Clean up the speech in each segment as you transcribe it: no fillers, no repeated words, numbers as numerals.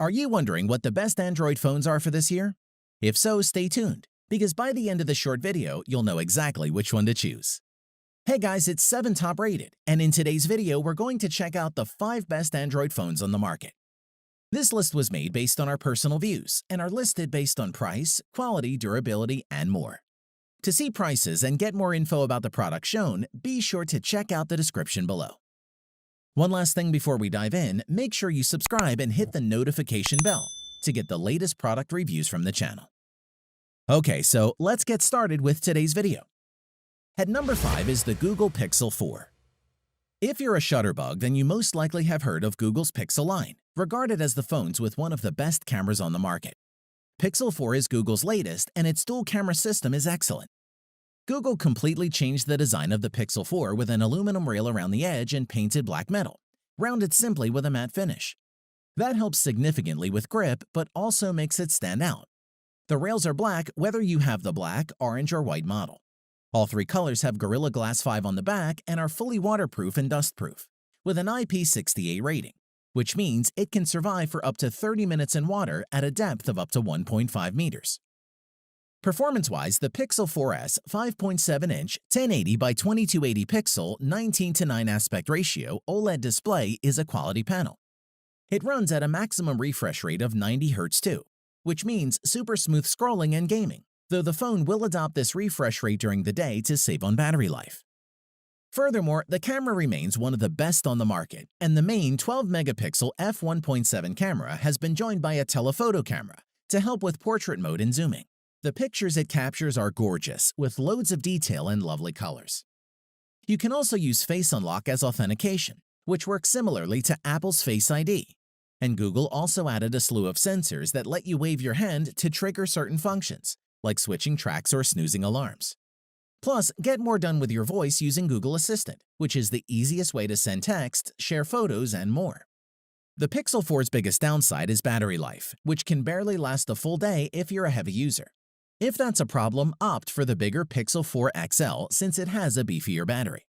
Are you wondering what the best Android phones are for this year? If so, stay tuned, because by the end of the short video, you'll know exactly which one to choose. Hey guys, it's 7 Top Rated, and in today's video, we're going to check out the 5 best Android phones on the market. This list was made based on our personal views and are listed based on price, quality, durability, and more. To see prices and get more info about the product shown, be sure to check out the description below. One last thing before we dive in, make sure you subscribe and hit the notification bell to get the latest product reviews from the channel. Okay, so let's get started with today's video. At number 5 is the Google Pixel 4. If you're a shutterbug, then you most likely have heard of Google's Pixel line, regarded as the phones with one of the best cameras on the market. Pixel 4 is Google's latest, and its dual camera system is excellent. Google completely changed the design of the Pixel 4 with an aluminum rail around the edge and painted black metal, rounded simply with a matte finish. That helps significantly with grip, but also makes it stand out. The rails are black whether you have the black, orange, or white model. All 3 colors have Gorilla Glass 5 on the back and are fully waterproof and dustproof, with an IP68 rating, which means it can survive for up to 30 minutes in water at a depth of up to 1.5 meters. Performance-wise, the Pixel 4S 5.7-inch 1080 by 2280 pixel 19:9 aspect ratio OLED display is a quality panel. It runs at a maximum refresh rate of 90 Hz too, which means super smooth scrolling and gaming, though the phone will adopt this refresh rate during the day to save on battery life. Furthermore, the camera remains one of the best on the market, and the main 12-megapixel f1.7 camera has been joined by a telephoto camera to help with portrait mode and zooming. The pictures it captures are gorgeous, with loads of detail and lovely colors. You can also use Face Unlock as authentication, which works similarly to Apple's Face ID. And Google also added a slew of sensors that let you wave your hand to trigger certain functions, like switching tracks or snoozing alarms. Plus, get more done with your voice using Google Assistant, which is the easiest way to send text, share photos, and more. The Pixel 4's biggest downside is battery life, which can barely last a full day if you're a heavy user. If that's a problem, opt for the bigger Pixel 4 XL since it has a beefier battery.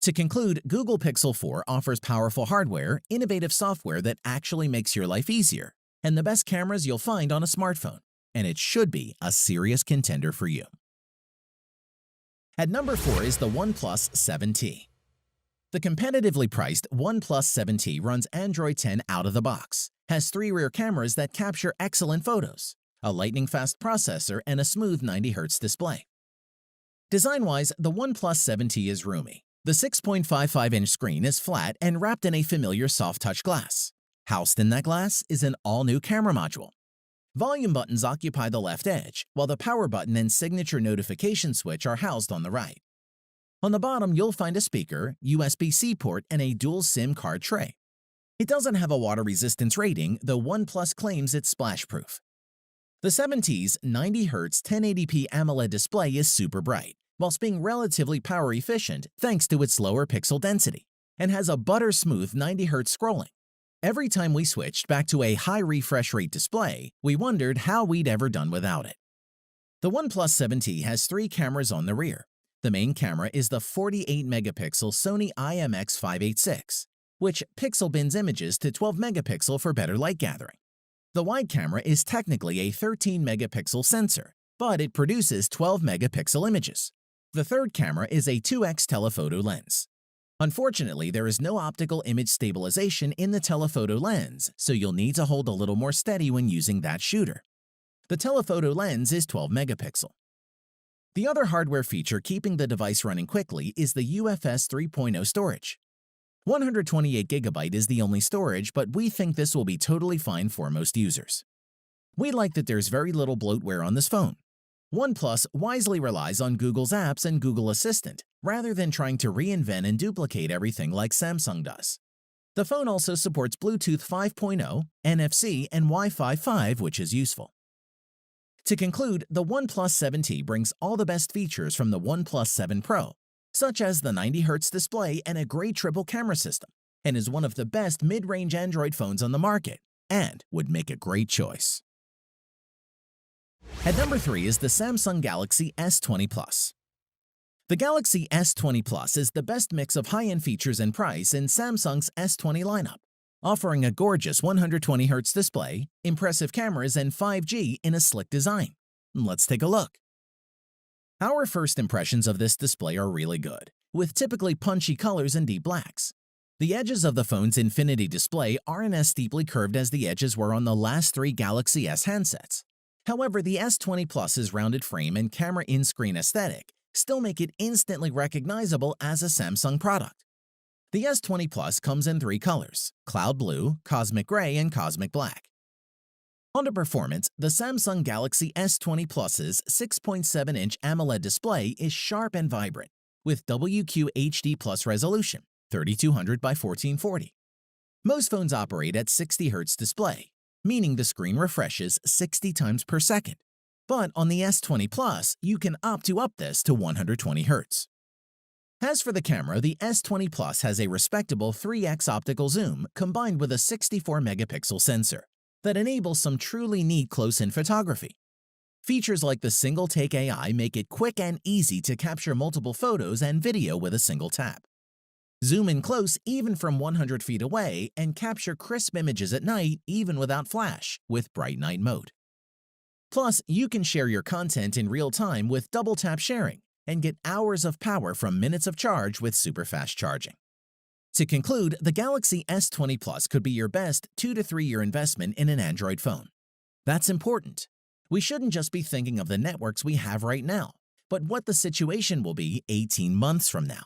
To conclude, Google Pixel 4 offers powerful hardware, innovative software that actually makes your life easier, and the best cameras you'll find on a smartphone, and it should be a serious contender for you. At number 4 is the OnePlus 7T. The competitively priced OnePlus 7T runs Android 10 out of the box, has 3 rear cameras that capture excellent photos, a lightning-fast processor, and a smooth 90 Hz display. Design-wise, the OnePlus 7T is roomy. The 6.55-inch screen is flat and wrapped in a familiar soft-touch glass. Housed in that glass is an all-new camera module. Volume buttons occupy the left edge, while the power button and signature notification switch are housed on the right. On the bottom, you'll find a speaker, USB-C port, and a dual SIM card tray. It doesn't have a water resistance rating, though OnePlus claims it's splash-proof. The 7T's 90 Hz 1080p AMOLED display is super bright, whilst being relatively power efficient thanks to its lower pixel density, and has a butter-smooth 90 Hz scrolling. Every time we switched back to a high refresh rate display, we wondered how we'd ever done without it. The OnePlus 7T has 3 cameras on the rear. The main camera is the 48-megapixel Sony IMX586, which pixel bins images to 12 megapixel for better light gathering. The wide camera is technically a 13-megapixel sensor, but it produces 12-megapixel images. The third camera is a 2x telephoto lens. Unfortunately, there is no optical image stabilization in the telephoto lens, so you'll need to hold a little more steady when using that shooter. The telephoto lens is 12 megapixel. The other hardware feature keeping the device running quickly is the UFS 3.0 storage. 128GB is the only storage, but we think this will be totally fine for most users. We like that there's very little bloatware on this phone. OnePlus wisely relies on Google's apps and Google Assistant, rather than trying to reinvent and duplicate everything like Samsung does. The phone also supports Bluetooth 5.0, NFC, and Wi-Fi 5, which is useful. To conclude, the OnePlus 7T brings all the best features from the OnePlus 7 Pro, such as the 90 Hz display and a great triple camera system, and is one of the best mid-range Android phones on the market, and would make a great choice. At number 3 is the Samsung Galaxy S20 Plus. The Galaxy S20 Plus is the best mix of high-end features and price in Samsung's S20 lineup. offering a gorgeous 120Hz display, impressive cameras, and 5G in a slick design. Let's take a look. Our first impressions of this display are really good, with typically punchy colors and deep blacks. The edges of the phone's Infinity display aren't as steeply curved as the edges were on the last three Galaxy S handsets. However, the S20 Plus's rounded frame and camera in-screen aesthetic still make it instantly recognizable as a Samsung product. The S20 Plus comes in three colors: cloud blue, cosmic gray, and cosmic black. On to performance, the Samsung Galaxy S20 Plus's 6.7-inch AMOLED display is sharp and vibrant, with WQHD Plus resolution, 3200 by 1440. Most phones operate at 60Hz display, meaning the screen refreshes 60 times per second. But on the S20 Plus, you can opt to up this to 120Hz. As for the camera, the S20 Plus has a respectable 3x optical zoom combined with a 64-megapixel sensor that enables some truly neat close-in photography. Features like the single-take AI make it quick and easy to capture multiple photos and video with a single tap. Zoom in close even from 100 feet away and capture crisp images at night even without flash with bright night mode. Plus, you can share your content in real time with double-tap sharing and get hours of power from minutes of charge with super fast charging. To conclude, the Galaxy S20 Plus could be your best 2 to 3 year investment in an Android phone. That's important. We shouldn't just be thinking of the networks we have right now, but what the situation will be 18 months from now.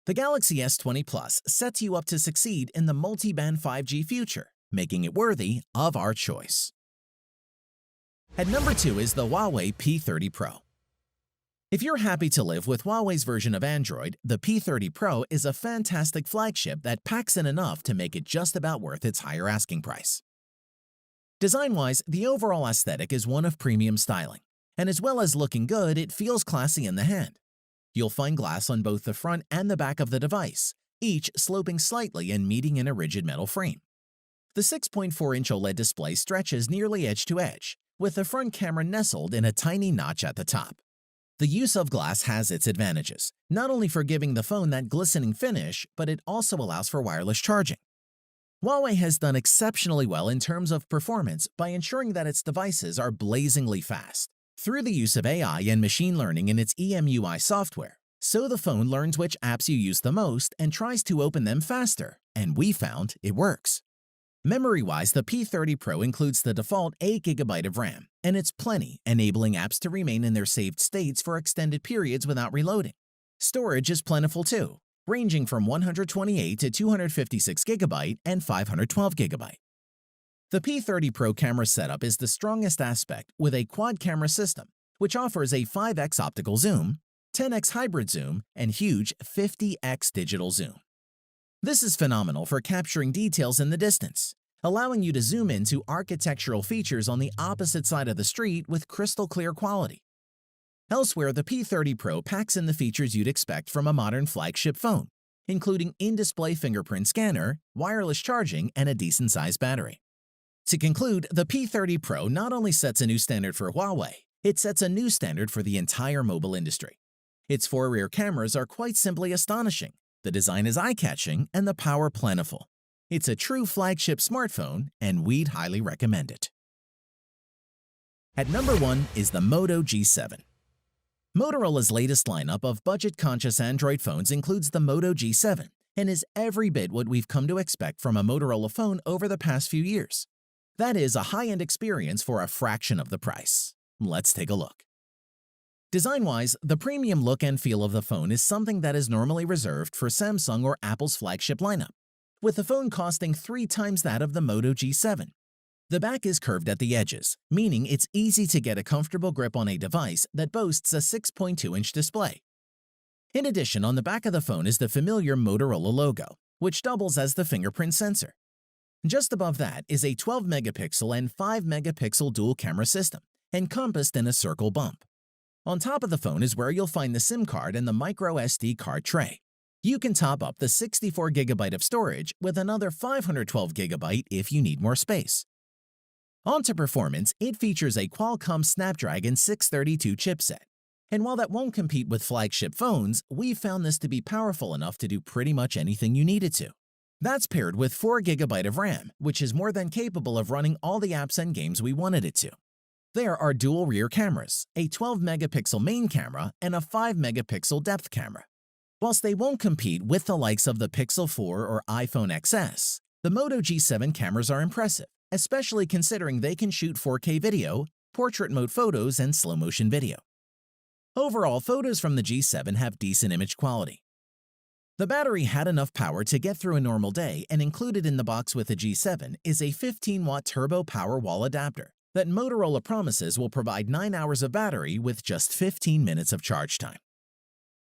The Galaxy S20 Plus sets you up to succeed in the multi-band 5G future, making it worthy of our choice. At number 2 is the Huawei P30 Pro. If you're happy to live with Huawei's version of Android, the P30 Pro is a fantastic flagship that packs in enough to make it just about worth its higher asking price. Design-wise, the overall aesthetic is one of premium styling, and as well as looking good, it feels classy in the hand. You'll find glass on both the front and the back of the device, each sloping slightly and meeting in a rigid metal frame. The 6.4-inch OLED display stretches nearly edge to edge, with the front camera nestled in a tiny notch at the top. The use of glass has its advantages, not only for giving the phone that glistening finish, but it also allows for wireless charging. Huawei has done exceptionally well in terms of performance by ensuring that its devices are blazingly fast through the use of AI and machine learning in its EMUI software, so the phone learns which apps you use the most and tries to open them faster, and we found it works. Memory-wise, the P30 Pro includes the default 8GB of RAM, and it's plenty, enabling apps to remain in their saved states for extended periods without reloading. Storage is plentiful too, ranging from 128 to 256GB and 512GB. The P30 Pro camera setup is the strongest aspect with a quad-camera system, which offers a 5x optical zoom, 10x hybrid zoom, and huge 50x digital zoom. This is phenomenal for capturing details in the distance, allowing you to zoom into architectural features on the opposite side of the street with crystal clear quality. Elsewhere, the P30 Pro packs in the features you'd expect from a modern flagship phone, including in-display fingerprint scanner, wireless charging, and a decent-sized battery. To conclude, the P30 Pro not only sets a new standard for Huawei, it sets a new standard for the entire mobile industry. Its 4 rear cameras are quite simply astonishing. The design is eye-catching and the power plentiful. It's a true flagship smartphone, and we'd highly recommend it. At number 1 is the Moto G7. Motorola's latest lineup of budget-conscious Android phones includes the Moto G7 and is every bit what we've come to expect from a Motorola phone over the past few years. That is a high-end experience for a fraction of the price. Let's take a look. Design-wise, the premium look and feel of the phone is something that is normally reserved for Samsung or Apple's flagship lineup, with the phone costing 3 times that of the Moto G7. The back is curved at the edges, meaning it's easy to get a comfortable grip on a device that boasts a 6.2-inch display. In addition, on the back of the phone is the familiar Motorola logo, which doubles as the fingerprint sensor. Just above that is a 12-megapixel and 5-megapixel dual camera system, encompassed in a circle bump. On top of the phone is where you'll find the SIM card and the micro SD card tray. You can top up the 64GB of storage with another 512GB if you need more space. On to performance, it features a Qualcomm Snapdragon 632 chipset. And while that won't compete with flagship phones, we've found this to be powerful enough to do pretty much anything you need it to. That's paired with 4 GB of RAM, which is more than capable of running all the apps and games we wanted it to. There are dual rear cameras, a 12-megapixel main camera, and a 5-megapixel depth camera. Whilst they won't compete with the likes of the Pixel 4 or iPhone XS, the Moto G7 cameras are impressive, especially considering they can shoot 4K video, portrait mode photos, and slow-motion video. Overall, photos from the G7 have decent image quality. The battery had enough power to get through a normal day, and included in the box with the G7 is a 15-watt turbo power wall adapter that Motorola promises will provide 9 hours of battery with just 15 minutes of charge time.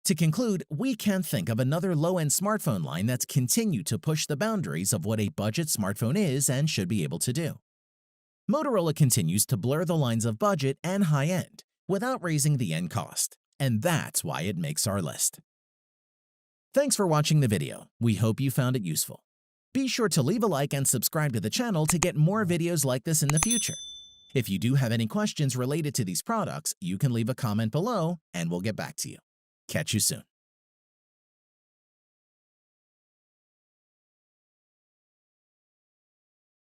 To conclude, we can't think of another low-end smartphone line that's continued to push the boundaries of what a budget smartphone is and should be able to do. Motorola continues to blur the lines of budget and high-end without raising the end cost, and that's why it makes our list. Thanks for watching the video. We hope you found it useful. Be sure to leave a like and subscribe to the channel to get more videos like this in the future. If you do have any questions related to these products, you can leave a comment below and we'll get back to you. Catch you soon.